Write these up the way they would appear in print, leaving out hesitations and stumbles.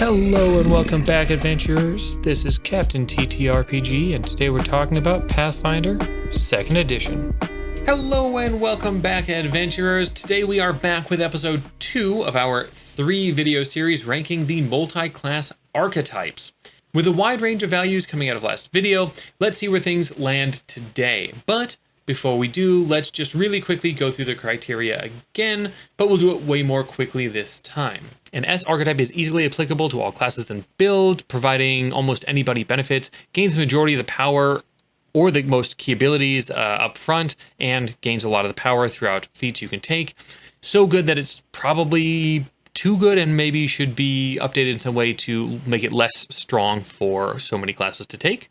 Hello and welcome back, adventurers. This is Captain TTRPG, and today we're talking about Pathfinder 2nd Edition. Hello and welcome back, adventurers. Today we are back with episode 2 of our 3-video series ranking the multi-class archetypes. With a wide range of values coming out of last video, let's see where things land today. But before we do, let's just really quickly go through the criteria again, but we'll do it way more quickly this time. An S archetype is easily applicable to all classes and build, providing almost anybody benefits, gains the majority of the power or the most key abilities up front, and gains a lot of the power throughout feats you can take. So good that it's probably too good and maybe should be updated in some way to make it less strong for so many classes to take.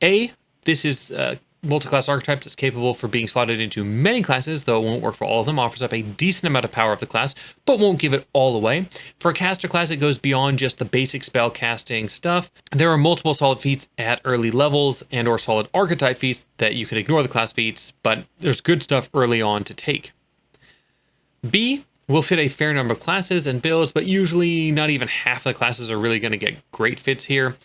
A, this is multi-class archetypes that's capable for being slotted into many classes, though it won't work for all of them, offers up a decent amount of power of the class, but won't give it all away. For a caster class, it goes beyond just the basic spell casting stuff. There are multiple solid feats at early levels and or solid archetype feats that you can ignore the class feats, but there's good stuff early on to take. B will fit a fair number of classes and builds, but usually not even half the classes are really going to get great fits here.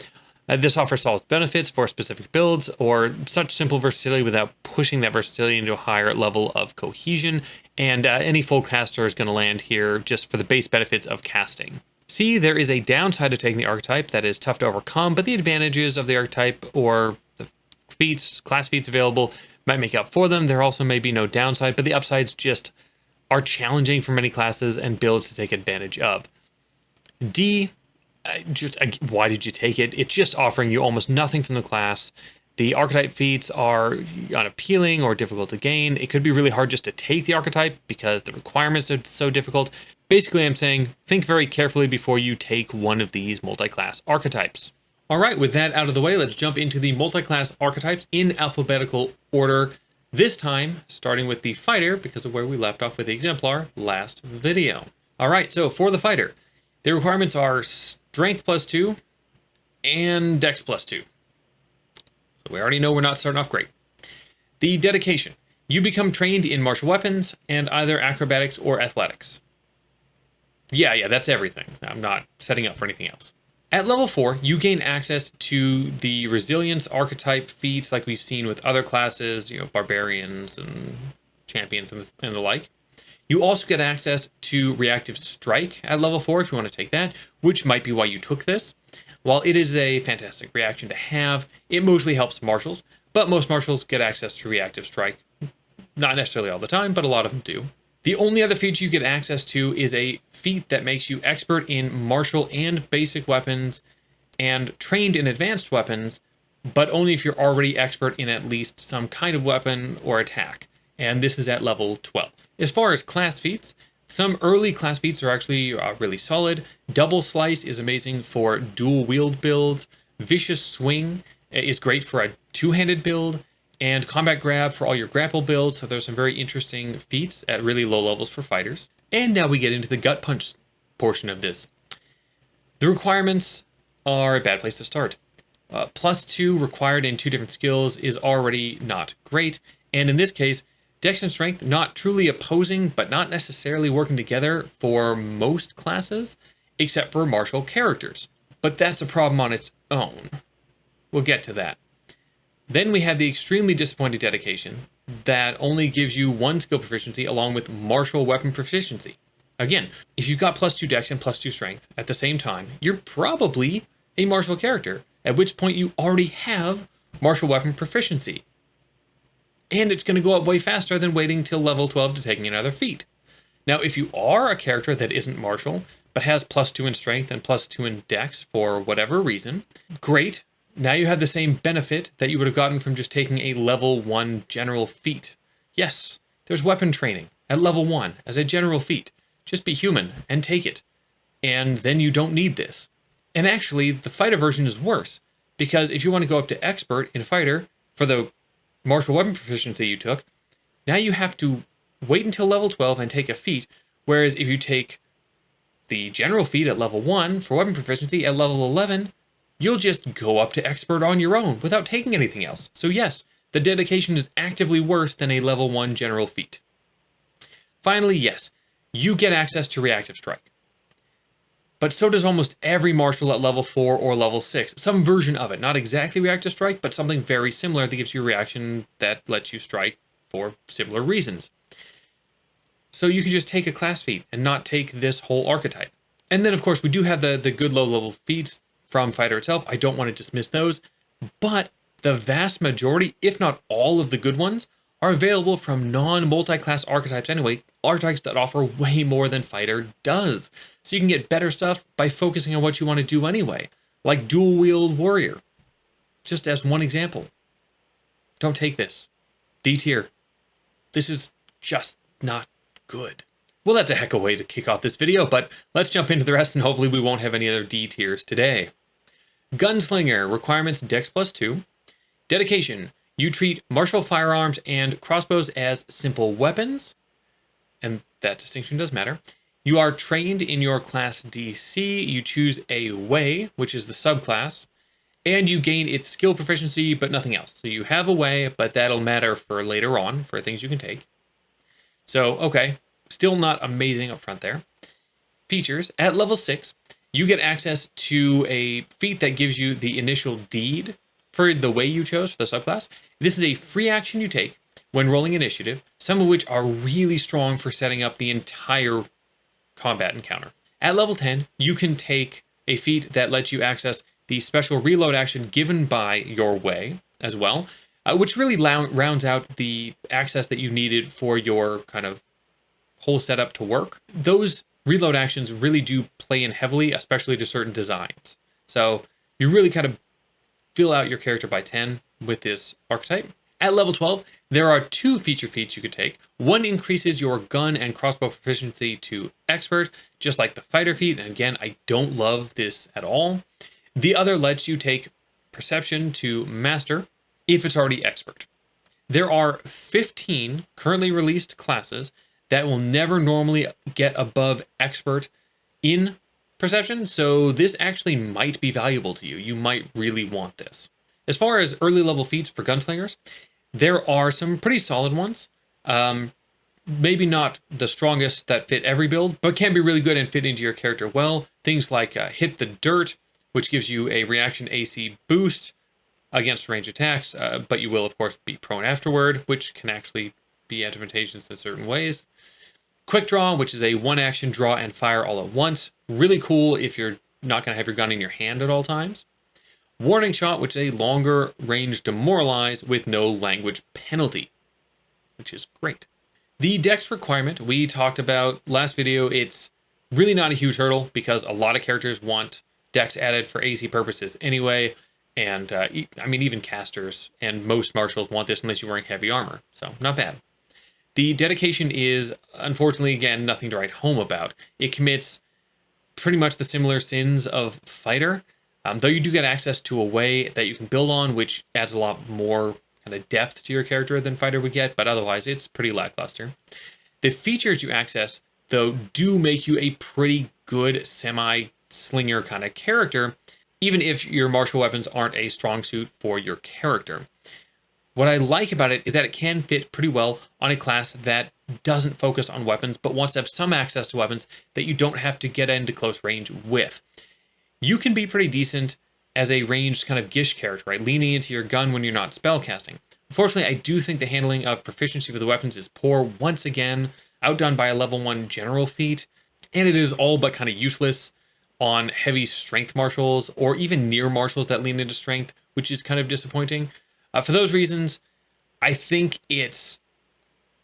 This offers solid benefits for specific builds or such simple versatility without pushing that versatility into a higher level of cohesion, and any full caster is going to land here just for the base benefits of casting. C, there is a downside to taking the archetype that is tough to overcome, but the advantages of the archetype or the feats, class feats available might make up for them. There also may be no downside, but the upsides just are challenging for many classes and builds to take advantage of. D, why did you take it? It's just offering you almost nothing from the class. The archetype feats are unappealing or difficult to gain. It could be really hard just to take the archetype because the requirements are so difficult. Basically, I'm saying think very carefully before you take one of these multi-class archetypes. All right, with that out of the way, let's jump into the multi-class archetypes in alphabetical order. This time, starting with the fighter because of where we left off with the exemplar last video. All right, so for the fighter, the requirements are Strength +2 and Dex +2. So we already know we're not starting off great. The dedication. You become trained in martial weapons and either acrobatics or athletics. Yeah, that's everything. I'm not setting up for anything else. At level 4, you gain access to the resilience archetype feats like we've seen with other classes, barbarians and champions and the like. You also get access to reactive strike at level 4 if you want to take that, which might be why you took this. While it is a fantastic reaction to have, it mostly helps martials, but most martials get access to reactive strike. Not necessarily all the time, but a lot of them do. The only other feat you get access to is a feat that makes you expert in martial and basic weapons and trained in advanced weapons, but only if you're already expert in at least some kind of weapon or attack. And this is at level 12. As far as class feats, some early class feats are actually really solid. Double Slice is amazing for dual wield builds. Vicious Swing is great for a two-handed build. And Combat Grab for all your grapple builds. So there's some very interesting feats at really low levels for fighters. And now we get into the Gut Punch portion of this. The requirements are a bad place to start. +2 required in 2 different skills is already not great. And in this case, Dex and Strength, not truly opposing, but not necessarily working together for most classes, except for martial characters. But that's a problem on its own. We'll get to that. Then we have the extremely disappointing dedication that only gives you 1 skill proficiency along with martial weapon proficiency. Again, if you've got +2 Dex and +2 Strength at the same time, you're probably a martial character, at which point you already have martial weapon proficiency. And it's going to go up way faster than waiting till level 12 to taking another feat. Now, if you are a character that isn't martial, but has +2 in strength and +2 in dex for whatever reason, great. Now you have the same benefit that you would have gotten from just taking a level 1 general feat. Yes, there's weapon training at level 1 as a general feat. Just be human and take it. And then you don't need this. And actually, the fighter version is worse, because if you want to go up to expert in fighter for the martial weapon proficiency you took, now you have to wait until level 12 and take a feat, whereas if you take the general feat at level 1 for weapon proficiency at level 11, you'll just go up to expert on your own without taking anything else. So yes, the dedication is actively worse than a level 1 general feat. Finally, yes, you get access to reactive strike. but so does almost every martial at level 4 or level 6. Some version of it, not exactly reactive strike, but something very similar that gives you a reaction that lets you strike for similar reasons. So you can just take a class feat and not take this whole archetype. And then of course we do have the good low level feats from Fighter itself. I don't want to dismiss those, but the vast majority, if not all of the good ones, are available from non-multi-class archetypes anyway, archetypes that offer way more than Fighter does. So you can get better stuff by focusing on what you want to do anyway, like dual wield warrior. Just as one example. Don't take this. D tier. This is just not good. Well, that's a heck of a way to kick off this video, but let's jump into the rest and hopefully we won't have any other D tiers today. Gunslinger, requirements Dex +2. Dedication. You treat martial firearms and crossbows as simple weapons, and that distinction does matter. You are trained in your class DC. You choose a way, which is the subclass, and you gain its skill proficiency, but nothing else. So you have a way, but that'll matter for later on, for things you can take. So, okay, still not amazing up front there. Features. At level 6, you get access to a feat that gives you the initial deed for the way you chose for the subclass. This is a free action you take when rolling initiative, some of which are really strong for setting up the entire combat encounter. At level 10, you can take a feat that lets you access the special reload action given by your way as well, which really rounds out the access that you needed for your kind of whole setup to work. Those reload actions really do play in heavily, especially to certain designs. So you really kind of fill out your character by 10 with this archetype. At level 12, there are 2 feature feats you could take. One increases your gun and crossbow proficiency to expert, just like the fighter feat. And again, I don't love this at all. The other lets you take perception to master if it's already expert. There are 15 currently released classes that will never normally get above expert in perception, so this actually might be valuable to you. You might really want this. As far as early level feats for gunslingers, there are some pretty solid ones. Maybe not the strongest that fit every build, but can be really good and fit into your character well. Things like Hit the Dirt, which gives you a reaction AC boost against range attacks, but you will of course be prone afterward, which can actually be advantageous in certain ways. Quick Draw, which is a one action draw and fire all at once. Really cool if you're not going to have your gun in your hand at all times. Warning Shot, which is a longer range demoralize with no language penalty, which is great. The Dex requirement we talked about last video, it's really not a huge hurdle because a lot of characters want Dex added for AC purposes anyway. And I mean, even casters and most martials want this unless you're wearing heavy armor. So not bad. The dedication is, unfortunately, again, nothing to write home about. It commits pretty much the similar sins of Fighter, though you do get access to a way that you can build on, which adds a lot more kind of depth to your character than Fighter would get, but otherwise it's pretty lackluster. The features you access, though, do make you a pretty good semi-slinger kind of character, even if your martial weapons aren't a strong suit for your character. What I like about it is that it can fit pretty well on a class that doesn't focus on weapons, but wants to have some access to weapons that you don't have to get into close range with. You can be pretty decent as a ranged kind of Gish character, right? Leaning into your gun when you're not spellcasting. Unfortunately, I do think the handling of proficiency with the weapons is poor once again, outdone by a level 1 general feat, and it is all but kind of useless on heavy strength martials or even near martials that lean into strength, which is kind of disappointing. For those reasons, I think it's,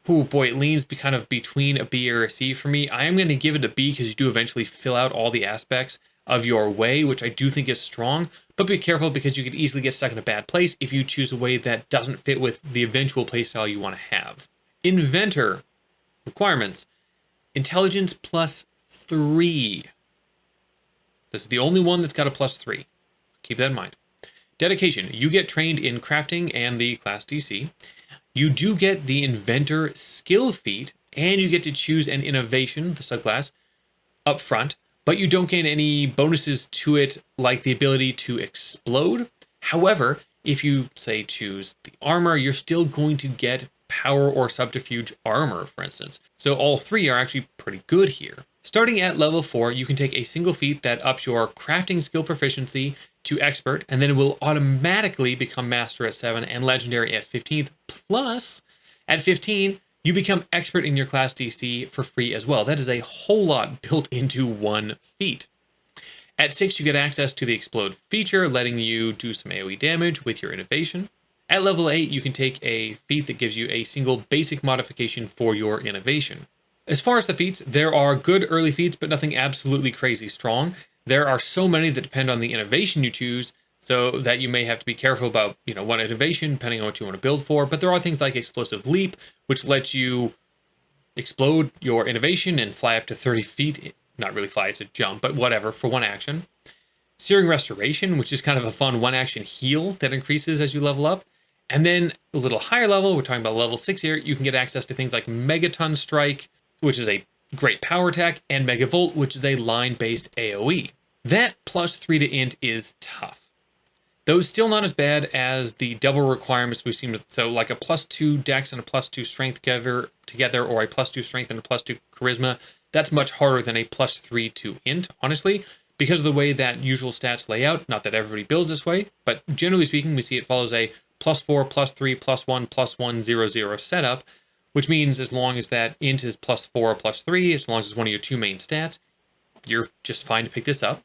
oh boy, it leans kind of between a B or a C for me. I am going to give it a B because you do eventually fill out all the aspects of your way, which I do think is strong, but be careful because you could easily get stuck in a bad place if you choose a way that doesn't fit with the eventual playstyle you want to have. Inventor requirements, intelligence +3. This is the only one that's got a +3. Keep that in mind. Dedication, you get trained in crafting and the class DC. You do get the Inventor skill feat, and you get to choose an innovation, the subclass, up front, but you don't gain any bonuses to it, like the ability to explode. However, if you, say, choose the armor, you're still going to get power or subterfuge armor, for instance. So all 3 are actually pretty good here. Starting at level 4, you can take a single feat that ups your crafting skill proficiency to expert, and then it will automatically become master at 7 and legendary at 15th. Plus, at 15, you become expert in your class DC for free as well. That is a whole lot built into one feat. At 6, you get access to the Explode feature, letting you do some AoE damage with your innovation. At level 8, you can take a feat that gives you a single basic modification for your innovation. As far as the feats, there are good early feats, but nothing absolutely crazy strong. There are so many that depend on the innovation you choose, so that you may have to be careful about, what innovation, depending on what you want to build for. But there are things like Explosive Leap, which lets you explode your innovation and fly up to 30 feet. Not really fly, it's a jump, but whatever, for one action. Searing Restoration, which is kind of a fun one-action heal that increases as you level up. And then a little higher level, we're talking about level 6 here, you can get access to things like Megaton Strike, which is a great power attack, and Megavolt, which is a line-based AoE. That plus 3 to int is tough. Though still not as bad as the double requirements we've seen with, so like a plus 2 dex and a plus 2 strength together, or a plus 2 strength and a plus 2 charisma. That's much harder than a plus 3 to int, honestly, because of the way that usual stats lay out. Not that everybody builds this way, but generally speaking, we see it follows a plus 4, plus 3, plus 1, plus 1, 0, 0 setup, which means as long as that int is plus 4 or plus 3, as long as it's one of your two main stats, you're just fine to pick this up.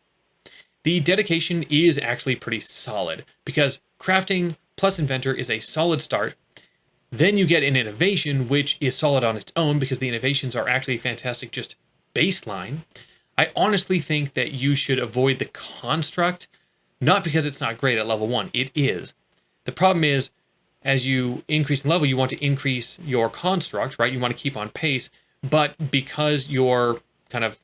The dedication is actually pretty solid, because crafting plus Inventor is a solid start. Then you get an innovation, which is solid on its own, because the innovations are actually fantastic just baseline. I honestly think that you should avoid the construct, not because it's not great at level 1, it is. The problem is, as you increase in level, you want to increase your construct, right? You want to keep on pace, but because you're kind of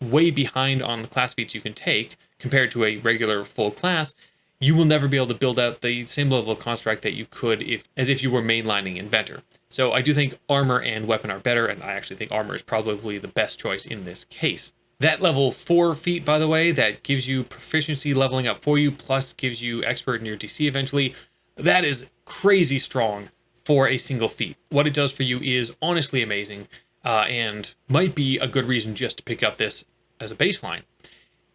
way behind on the class feats you can take compared to a regular full class, you will never be able to build out the same level of construct that you could as if you were mainlining Inventor. So I do think armor and weapon are better, and I actually think armor is probably the best choice in this case. That level 4 feat, by the way, that gives you proficiency leveling up for you, plus gives you expert in your DC eventually, that is crazy strong for a single feat. What it does for you is honestly amazing, and might be a good reason just to pick up this as a baseline.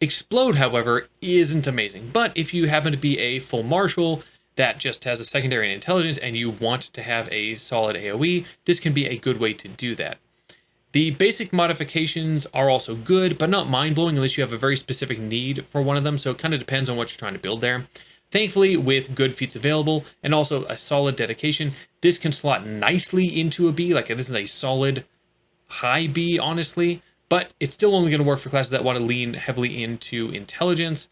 Explode, however, isn't amazing, but if you happen to be a full marshal that just has a secondary in intelligence and you want to have a solid AoE, this can be a good way to do that. The basic modifications are also good, but not mind-blowing unless you have a very specific need for one of them, so it kind of depends on what you're trying to build there. Thankfully, with good feats available and also a solid dedication, this can slot nicely into a B. Like, this is a solid high B, honestly, but it's still only going to work for classes that want to lean heavily into intelligence.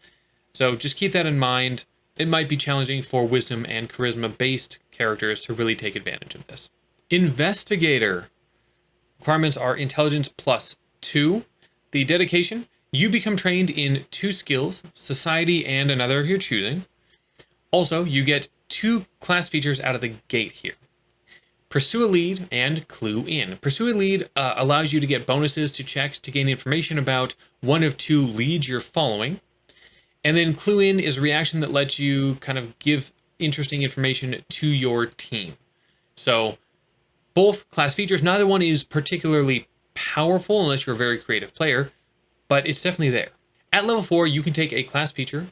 So just keep that in mind. It might be challenging for wisdom and charisma-based characters to really take advantage of this. Investigator. Requirements are intelligence plus 2. The dedication, you become trained in 2 skills, society and another of your choosing. Also, you get 2 class features out of the gate here. Pursue a lead and clue in. Pursue a lead allows you to get bonuses to checks to gain information about one of 2 leads you're following. And then clue in is a reaction that lets you kind of give interesting information to your team. So both class features, neither one is particularly powerful unless you're a very creative player, but it's definitely there. At level 4, you can take a class feature,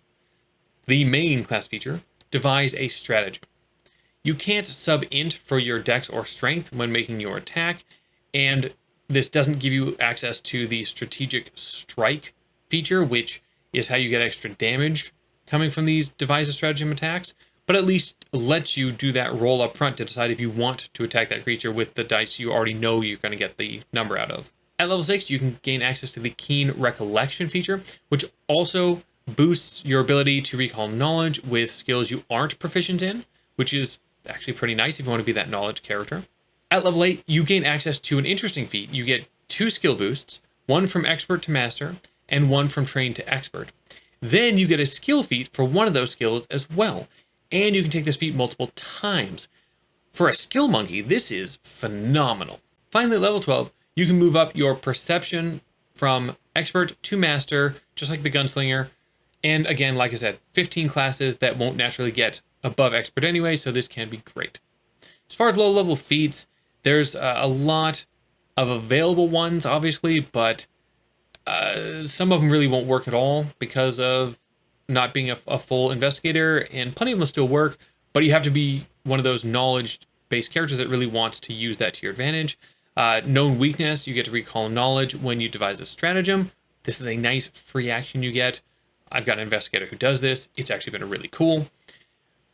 the main class feature, devise a stratagem. You can't sub-int for your dex or strength when making your attack, and this doesn't give you access to the strategic strike feature, which is how you get extra damage coming from these devise a stratagem attacks, but at least lets you do that roll up front to decide if you want to attack that creature with the dice you already know you're going to get the number out of. At level 6, you can gain access to the Keen Recollection feature, which also boosts your ability to recall knowledge with skills you aren't proficient in, which is actually pretty nice if you want to be that knowledge character. At level 8, you gain access to an interesting feat. You get 2 skill boosts, one from expert to master, and one from trained to expert. Then you get a skill feat for one of those skills as well, and you can take this feat multiple times. For a skill monkey, this is phenomenal. Finally, at level 12, you can move up your perception from expert to master, just like the Gunslinger. And again, like I said, 15 classes that won't naturally get above expert anyway, so this can be great. As far as low-level feats, there's a lot of available ones, obviously, but Some of them really won't work at all because of not being a full investigator, and plenty of them will still work, but you have to be one of those knowledge-based characters that really wants to use that to your advantage. Known weakness, you get to recall knowledge when you devise a stratagem. This is a nice free action you get. I've got an investigator who does this. It's actually been really cool.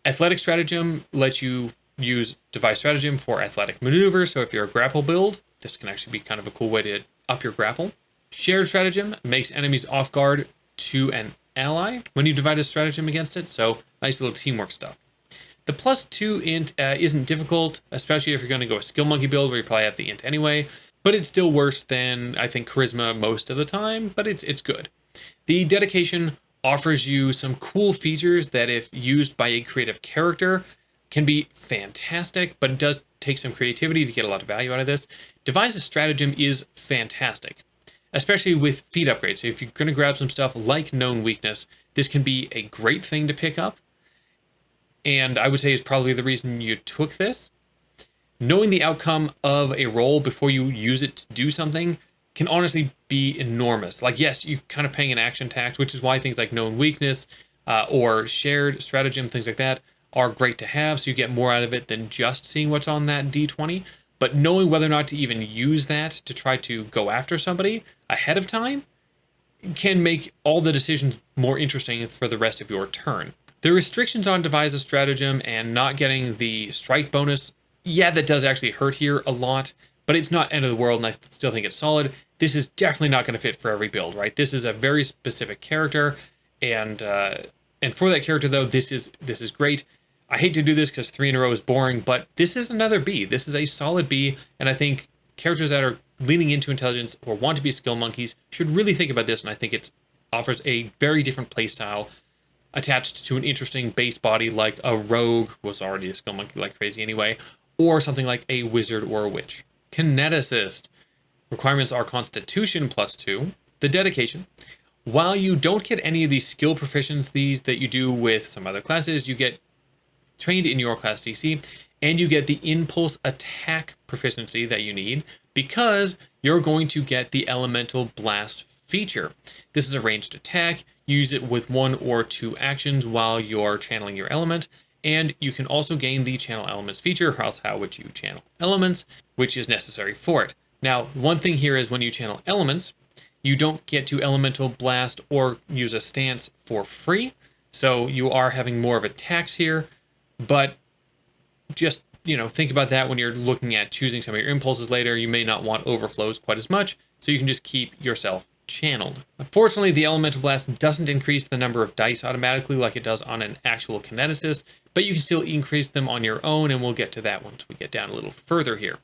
Athletic stratagem lets you use device stratagem for athletic maneuver. So if you're a grapple build, this can actually be kind of a cool way to up your grapple. Shared stratagem makes enemies off guard to an ally when you divide a stratagem against it. So nice little teamwork stuff. The +2 int isn't difficult, especially if you're going to go a skill monkey build where you probably have the int anyway, but it's still worse than, I think, charisma most of the time, but it's good. The dedication offers you some cool features that, if used by a creative character, can be fantastic, but it does take some creativity to get a lot of value out of this. Devise a stratagem is fantastic, especially with feat upgrades. So if you're going to grab some stuff like known weakness, this can be a great thing to pick up. And I would say is probably the reason you took this. Knowing the outcome of a roll before you use it to do something can honestly be enormous. Like, yes, you're kind of paying an action tax, which is why things like known weakness or shared stratagem, things like that, are great to have, so you get more out of it than just seeing what's on that d20. But knowing whether or not to even use that to try to go after somebody ahead of time can make all the decisions more interesting for the rest of your turn. The restrictions on devise a stratagem and not getting the strike bonus, yeah, that does actually hurt here a lot, but it's not end of the world, and I still think it's solid. This is definitely not going to fit for every build, right? This is a very specific character, and for that character, though, this is great. I hate to do this because 3 in a row is boring, but this is another B. This is a solid B, and I think characters that are leaning into intelligence or want to be skill monkeys should really think about this, and I think it offers a very different playstyle attached to an interesting base body like a rogue, was already a skill monkey like crazy anyway, or something like a wizard or a witch. Kineticist. Requirements are Constitution +2. The dedication. While you don't get any of these skill proficiencies that you do with some other classes, you get trained in your class DC, and you get the impulse attack proficiency that you need because you're going to get the elemental blast feature. This is a ranged attack. Use it with 1 or 2 actions while you're channeling your element, and you can also gain the channel elements feature, or else how would you channel elements, which is necessary for it. Now, one thing here is when you channel elements, you don't get to elemental blast or use a stance for free, so you are having more of a tax here. But just, think about that when you're looking at choosing some of your impulses later. You may not want overflows quite as much, so you can just keep yourself channeled. Unfortunately, the Elemental Blast doesn't increase the number of dice automatically like it does on an actual Kineticist, but you can still increase them on your own, and we'll get to that once we get down a little further here.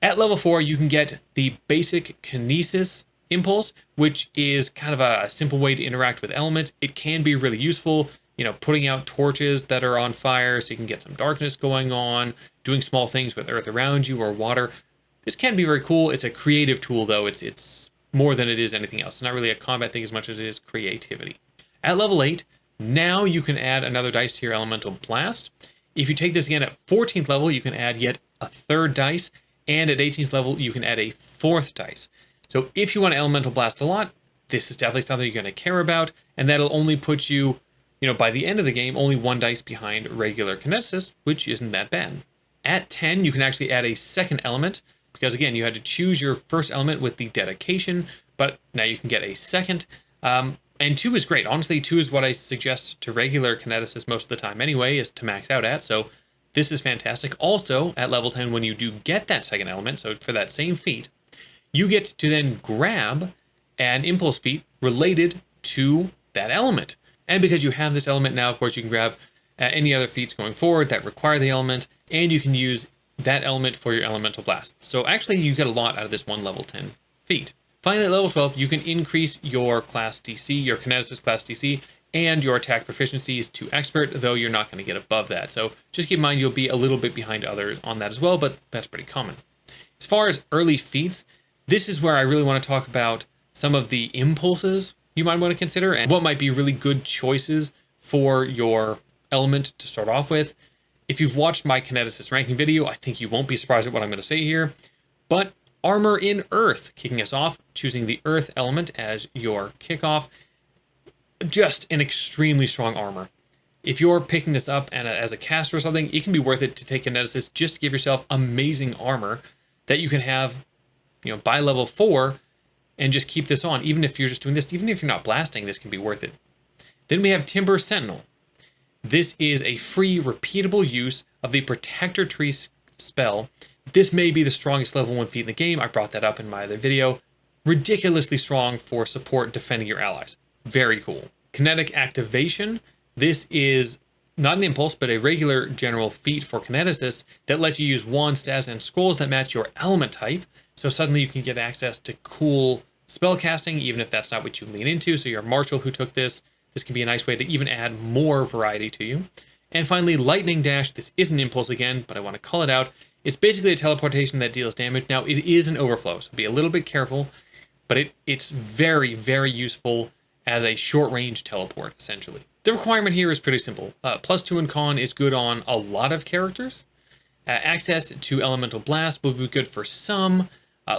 At level 4, you can get the basic Kinesis impulse, which is kind of a simple way to interact with elements. It can be really useful, putting out torches that are on fire so you can get some darkness going on, doing small things with earth around you or water. This can be very cool. It's a creative tool, though. It's more than it is anything else. It's not really a combat thing as much as it is creativity. At level 8, now you can add another dice to your Elemental Blast. If you take this again at 14th level, you can add yet a 3rd dice, and at 18th level, you can add a 4th dice. So if you want to Elemental Blast a lot, this is definitely something you're going to care about, and that'll only put you, by the end of the game, only 1 dice behind regular Kineticist, which isn't that bad. At 10, you can actually add a 2nd element, because again, you had to choose your first element with the dedication, but now you can get a 2nd. And 2 is great. Honestly, 2 is what I suggest to regular Kineticists most of the time anyway, is to max out at, so this is fantastic. Also, at level 10, when you do get that 2nd element, so for that same feat, you get to then grab an impulse feat related to that element. And because you have this element now, of course, you can grab any other feats going forward that require the element, and you can use that element for your Elemental Blast. So actually, you get a lot out of this one level 10 feat. Finally, at level 12, you can increase your class DC, your Kineticist class DC, and your attack proficiencies to Expert, though you're not going to get above that. So just keep in mind you'll be a little bit behind others on that as well, but that's pretty common. As far as early feats, this is where I really want to talk about some of the impulses you might want to consider and what might be really good choices for your element to start off with. If you've watched my Kineticist ranking video, I think you won't be surprised at what I'm going to say here, but Armor in Earth, kicking us off, choosing the Earth element as your kickoff. Just an extremely strong armor. If you're picking this up and as a caster or something, it can be worth it to take Kineticist just to give yourself amazing armor that you can have, by level 4 and just keep this on. Even if you're just doing this, even if you're not blasting, this can be worth it. Then we have Timber Sentinel. This is a free, repeatable use of the Protector Tree spell. This may be the strongest level 1 feat in the game. I brought that up in my other video. Ridiculously strong for support defending your allies. Very cool. Kinetic Activation. This is not an impulse, but a regular general feat for Kineticists that lets you use wands, staves, and scrolls that match your element type. So suddenly you can get access to cool spell casting, even if that's not what you lean into. So you're a marshal who took this. This can be a nice way to even add more variety to you. And finally, Lightning Dash. This is an impulse again, but I want to call it out. It's basically a teleportation that deals damage. Now, it is an overflow, so be a little bit careful, but it's very, very useful as a short-range teleport, essentially. The requirement here is pretty simple. +2 in con is good on a lot of characters. Access to Elemental Blast will be good for some,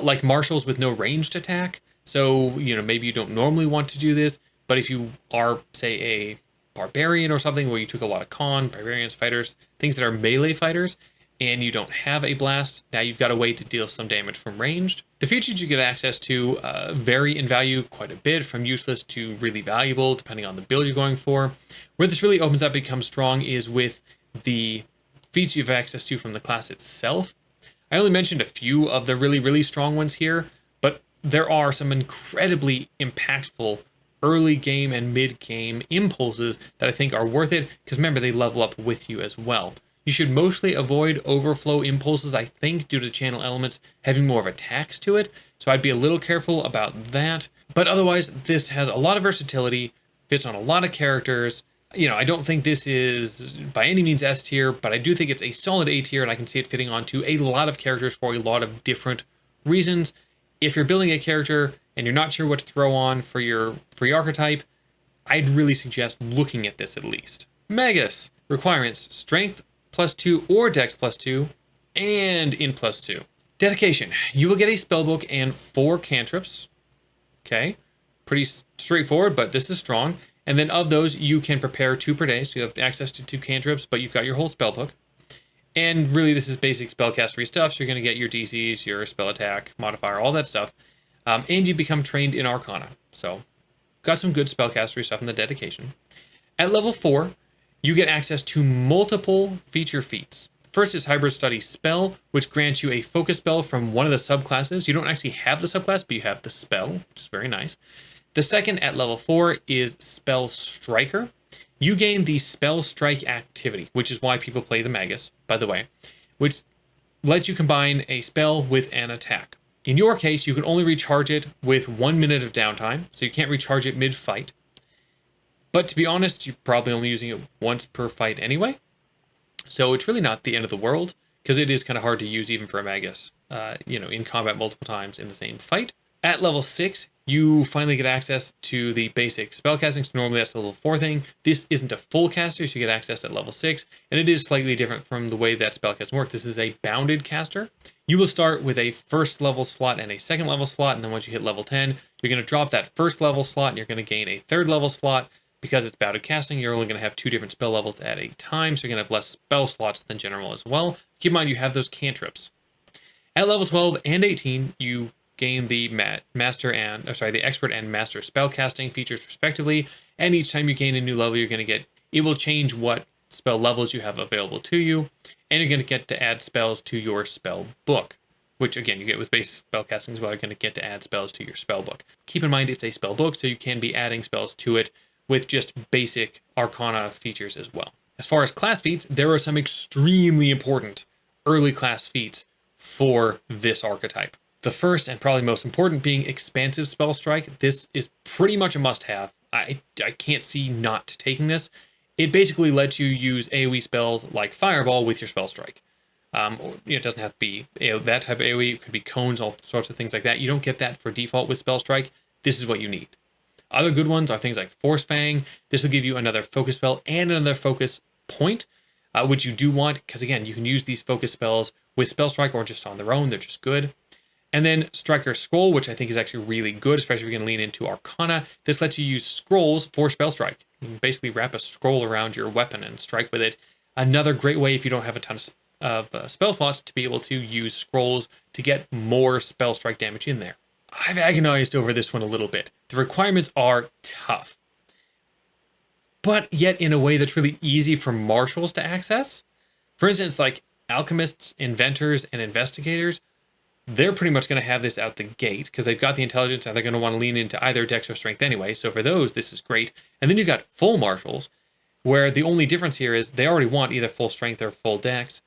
like marshals with no ranged attack. So, maybe you don't normally want to do this, but if you are, say, a barbarian or something where you took a lot of con, barbarians, fighters, things that are melee fighters, and you don't have a blast, now you've got a way to deal some damage from ranged. The features you get access to vary in value quite a bit, from useless to really valuable, depending on the build you're going for. Where this really opens up and becomes strong is with the feats you have access to from the class itself. I only mentioned a few of the really, really strong ones here, but there are some incredibly impactful early game and mid game impulses that I think are worth it, because remember, they level up with you as well. You should mostly avoid overflow impulses, I think, due to channel elements having more of a tax to it, so I'd be a little careful about that. But otherwise, this has a lot of versatility, fits on a lot of characters. I don't think this is by any means S tier, but I do think it's a solid A tier, and I can see it fitting onto a lot of characters for a lot of different reasons. If you're building a character and you're not sure what to throw on for your free archetype, I'd really suggest looking at this at least. Magus. Requirements: Strength +2 or Dex +2, and in +2. Dedication. You will get a spellbook and 4 cantrips. Okay, pretty straightforward, but this is strong. And then of those, you can prepare 2 per day, so you have access to 2 cantrips, but you've got your whole spellbook. And really, this is basic spellcastery stuff, so you're going to get your DCs, your spell attack, modifier, all that stuff. And you become trained in Arcana. So, got some good spellcastery stuff in the dedication. At level 4, you get access to multiple feature feats. First is Hybrid Study Spell, which grants you a focus spell from one of the subclasses. You don't actually have the subclass, but you have the spell, which is very nice. The second at level 4 is Spell Striker. You gain the Spell Strike activity, which is why people play the Magus, by the way, which lets you combine a spell with an attack. In your case, you can only recharge it with 1 minute of downtime, so you can't recharge it mid-fight. But to be honest, you're probably only using it once per fight anyway. So it's really not the end of the world, because it is kind of hard to use even for a Magus, in combat multiple times in the same fight. At level 6, you finally get access to the basic spellcasting, so normally that's the level 4 thing. This isn't a full caster, so you get access at level 6, and it is slightly different from the way that spellcasting works. This is a bounded caster. You will start with a first level slot and a second level slot, and then once you hit level 10, you're going to drop that first level slot, and you're going to gain a third level slot. Because it's bounded casting, you're only going to have 2 different spell levels at a time, so you're going to have less spell slots than general as well. Keep in mind, you have those cantrips. At level 12 and 18, you gain the the expert and master spellcasting features respectively, and each time you gain a new level, you're going to get, it will change what spell levels you have available to you, and you're going to get to add spells to your spell book, which again, you get with basic spellcasting as well. You're going to get to add spells to your spell book. Keep in mind, it's a spell book, so you can be adding spells to it with just basic Arcana features as well. As far as class feats, there are some extremely important early class feats for this archetype. The first and probably most important being Expansive Spell Strike. This is pretty much a must-have. I can't see not taking this. It basically lets you use AoE spells like Fireball with your Spell Strike. It doesn't have to be that type of AoE. It could be cones, all sorts of things like that. You don't get that for default with Spell Strike. This is what you need. Other good ones are things like Force Fang. This will give you another focus spell and another focus point, which you do want, because again, you can use these focus spells with Spell Strike or just on their own. They're just good. And then Striker Scroll, which I think is actually really good, especially if you're going to lean into Arcana. This lets you use scrolls for spell strike. You can basically wrap a scroll around your weapon and strike with it. Another great way if you don't have a ton of spell slots to be able to use scrolls to get more spell strike damage in there. I've agonized over this one a little bit. The requirements are tough, but yet in a way that's really easy for marshals to access. For instance, like alchemists, inventors, and investigators, they're pretty much going to have this out the gate because they've got the intelligence and they're going to want to lean into either dex or strength anyway. So for those, this is great. And then you've got full marshals, where the only difference here is they already want either full strength or full dex.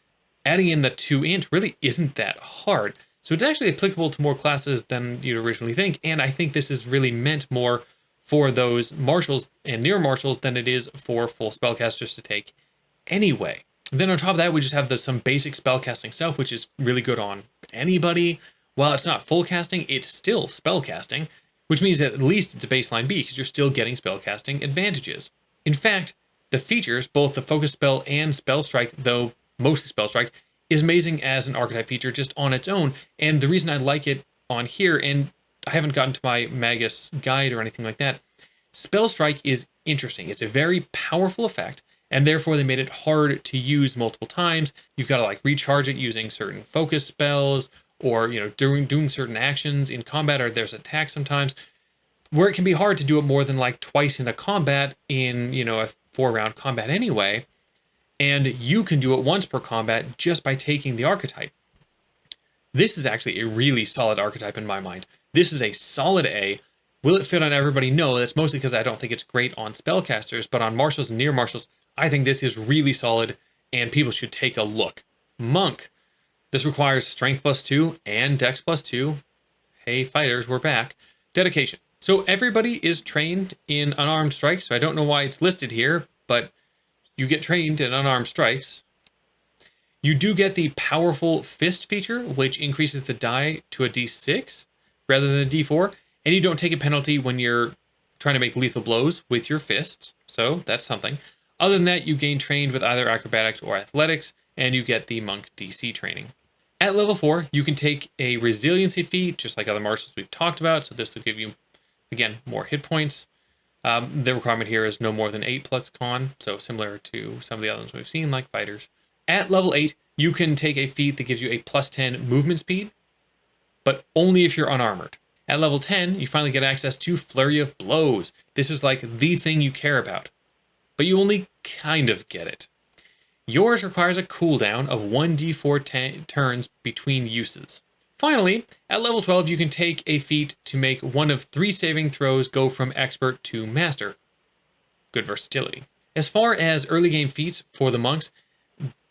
Adding in the 2 int really isn't that hard. So it's actually applicable to more classes than you'd originally think. And I think this is really meant more for those marshals and near marshals than it is for full spellcasters to take anyway. Then on top of that, we just have some basic spellcasting stuff, which is really good on anybody. While it's not full casting, it's still spellcasting, which means that at least it's a baseline B because you're still getting spellcasting advantages. In fact, the features, both the focus spell and spell strike, though mostly spell strike, is amazing as an archetype feature just on its own. And the reason I like it on here, and I haven't gotten to my Magus guide or anything like that, spell strike is interesting. It's a very powerful effect, and therefore they made it hard to use multiple times. You've got to like recharge it using certain focus spells, or doing certain actions in combat, or there's attacks sometimes, where it can be hard to do it more than like twice in a combat in a 4-round combat anyway. And you can do it once per combat just by taking the archetype. This is actually a really solid archetype in my mind. This is a solid A. Will it fit on everybody? No, that's mostly because I don't think it's great on spellcasters, but on marshals and near marshals, I think this is really solid and people should take a look. Monk. This requires strength +2 and dex +2. Hey fighters, we're back. Dedication. So everybody is trained in unarmed strikes, so I don't know why it's listed here, but you get trained in unarmed strikes. You do get the powerful fist feature, which increases the die to a d6 rather than a d4, and you don't take a penalty when you're trying to make lethal blows with your fists, so that's something. Other than that, you gain trained with either acrobatics or athletics, and you get the monk DC training. At level 4, you can take a resiliency feat, just like other marshals we've talked about, so this will give you, again, more hit points. The requirement here is no more than 8 plus con, so similar to some of the other ones we've seen, like fighters. At level 8, you can take a feat that gives you a +10 movement speed, but only if you're unarmored. At level 10, you finally get access to Flurry of Blows. This is like the thing you care about, but you only kind of get it. Yours requires a cooldown of 1d4 turns between uses. Finally, at level 12, you can take a feat to make one of 3 saving throws go from expert to master. Good versatility. As far as early game feats for the monks,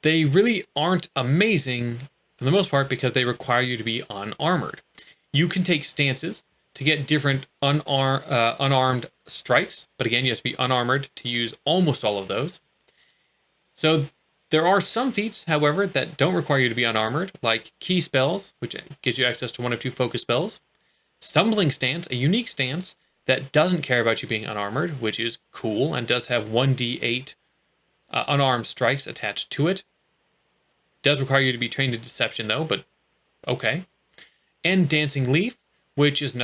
they really aren't amazing for the most part because they require you to be unarmored. You can take stances to get different unarmed strikes, but again, you have to be unarmored to use almost all of those. So there are some feats, however, that don't require you to be unarmored, like key spells, which gives you access to 1 of 2 focus spells. Stumbling stance, a unique stance that doesn't care about you being unarmored, which is cool and does have 1d8 unarmed strikes attached to it. Does require you to be trained in deception though, but okay. And dancing leaf, which is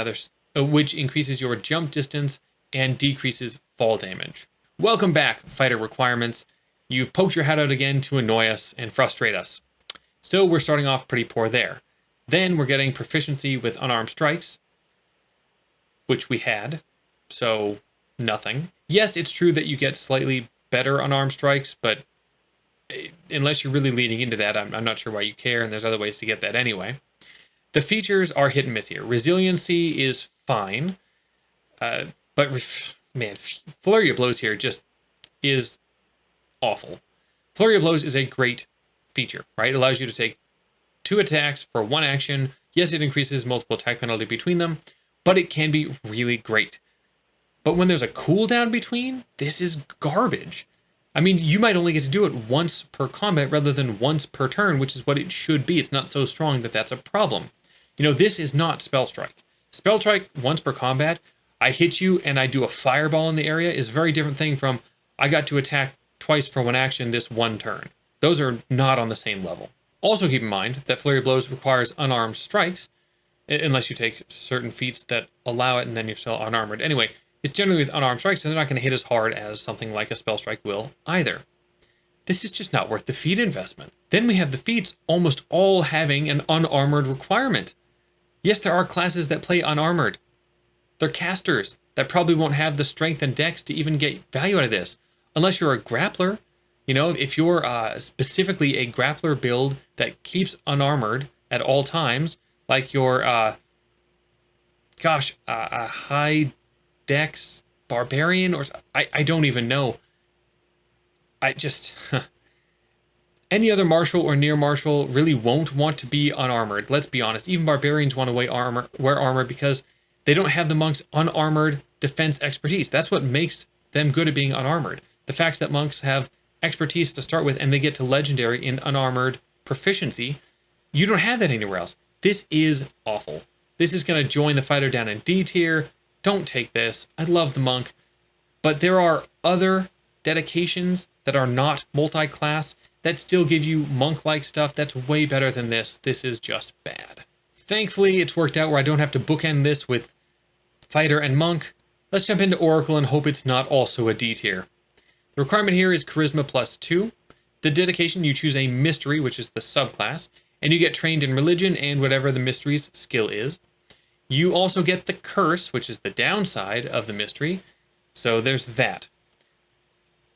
which increases your jump distance and decreases fall damage. Welcome back, fighter requirements. You've poked your head out again to annoy us and frustrate us. So we're starting off pretty poor there. Then we're getting proficiency with unarmed strikes, which we had, so nothing. Yes, it's true that you get slightly better unarmed strikes, but unless you're really leaning into that, I'm not sure why you care, and there's other ways to get that anyway. The features are hit and miss here. Resiliency is fine, but man, Flurry of Blows here just is awful. Flurry of Blows is a great feature, right? It allows you to take 2 attacks for 1 action. Yes, it increases multiple attack penalty between them, but it can be really great. But when there's a cooldown between, this is garbage. I mean, you might only get to do it once per combat rather than once per turn, which is what it should be. It's not so strong that that's a problem. This is not Spell Strike. Spell Strike, once per combat, I hit you and I do a fireball in the area is a very different thing from I got to attack twice for 1 action this 1 turn. Those are not on the same level. Also keep in mind that Flurry of Blows requires unarmed strikes, unless you take certain feats that allow it and then you're still unarmored. Anyway, it's generally with unarmed strikes, and they're not going to hit as hard as something like a spell strike will either. This is just not worth the feat investment. Then we have the feats almost all having an unarmored requirement. Yes, there are classes that play unarmored. They're casters that probably won't have the strength and dex to even get value out of this. Unless you're a grappler. You know, if you're specifically a grappler build that keeps unarmored at all times, like your, a high dex barbarian, or I don't even know. I just... Any other martial or near martial really won't want to be unarmored. Let's be honest. Even barbarians want to wear armor because they don't have the monk's unarmored defense expertise. That's what makes them good at being unarmored. The fact that monks have expertise to start with and they get to legendary in unarmored proficiency, you don't have that anywhere else. This is awful. This is going to join the fighter down in D tier. Don't take this. I love the monk. But there are other dedications that are not multi-class that still give you monk-like stuff that's way better than this. This is just bad. Thankfully, it's worked out where I don't have to bookend this with fighter and monk. Let's jump into Oracle and hope it's not also a D tier. The requirement here is Charisma +2. The dedication, you choose a mystery, which is the subclass, and you get trained in religion and whatever the mystery's skill is. You also get the curse, which is the downside of the mystery, so there's that.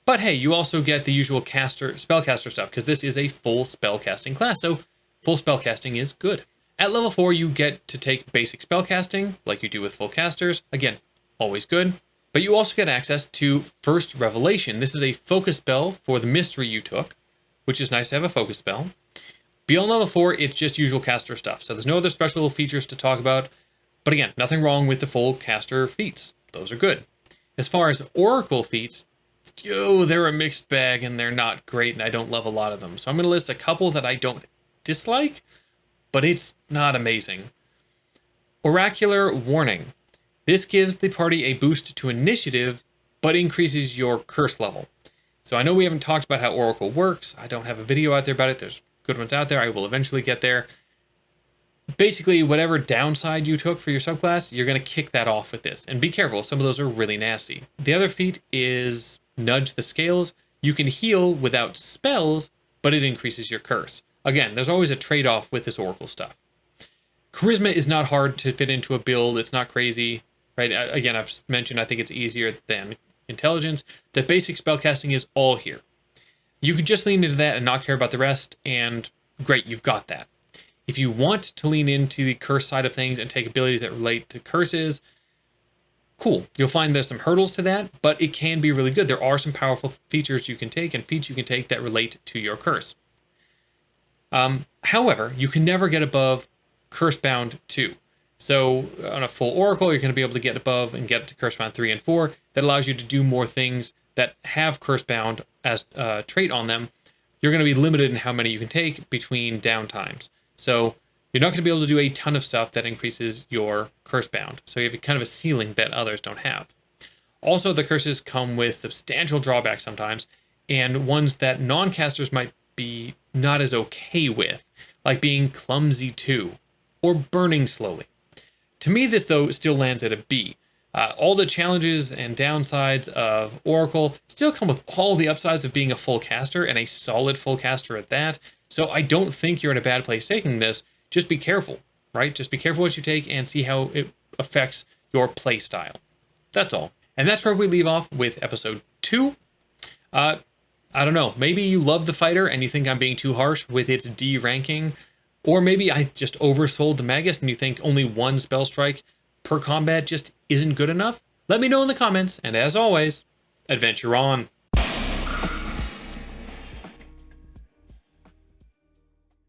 But hey, you also get the usual spellcaster stuff, because this is a full spellcasting class, so full spellcasting is good. At level 4, you get to take basic spellcasting, like you do with full casters. Again, always good. But you also get access to First Revelation. This is a focus spell for the mystery you took, which is nice to have a focus spell. Beyond level 4, it's just usual caster stuff, so there's no other special features to talk about. But again, nothing wrong with the full caster feats. Those are good. As far as Oracle feats, they're a mixed bag and they're not great, and I don't love a lot of them. So I'm going to list a couple that I don't dislike, but it's not amazing. Oracular Warning. This gives the party a boost to initiative, but increases your curse level. So I know we haven't talked about how Oracle works. I don't have a video out there about it. There's good ones out there. I will eventually get there. Basically, whatever downside you took for your subclass, you're going to kick that off with this. And be careful, some of those are really nasty. The other feat is Nudge the Scales. You can heal without spells, but it increases your curse. Again, there's always a trade-off with this Oracle stuff. Charisma is not hard to fit into a build. It's not crazy, right? Again, I've mentioned I think it's easier than Intelligence. The basic spellcasting is all here. You could just lean into that and not care about the rest, and great, you've got that. If you want to lean into the curse side of things and take abilities that relate to curses, cool. You'll find there's some hurdles to that, but it can be really good. There are some powerful features you can take and feats you can take that relate to your curse. However, you can never get above Cursebound 2. So on a full Oracle, you're going to be able to get above and get to Cursebound 3 and 4. That allows you to do more things that have Cursebound as a trait on them. You're going to be limited in how many you can take between downtimes. So you're not going to be able to do a ton of stuff that increases your Cursebound. So you have kind of a ceiling that others don't have. Also, the curses come with substantial drawbacks sometimes, and ones that non-casters might be not as okay with, like being clumsy too, or burning slowly. To me, this, though, still lands at a B. All the challenges and downsides of Oracle still come with all the upsides of being a full caster, and a solid full caster at that. So I don't think you're in a bad place taking this. Just be careful, right? Just be careful what you take and see how it affects your play style. That's all. And that's where we leave off with episode 2. I don't know. Maybe you love the fighter and you think I'm being too harsh with its D ranking. Or maybe I just oversold the Magus and you think only one spell strike per combat just isn't good enough. Let me know in the comments. And as always, adventure on.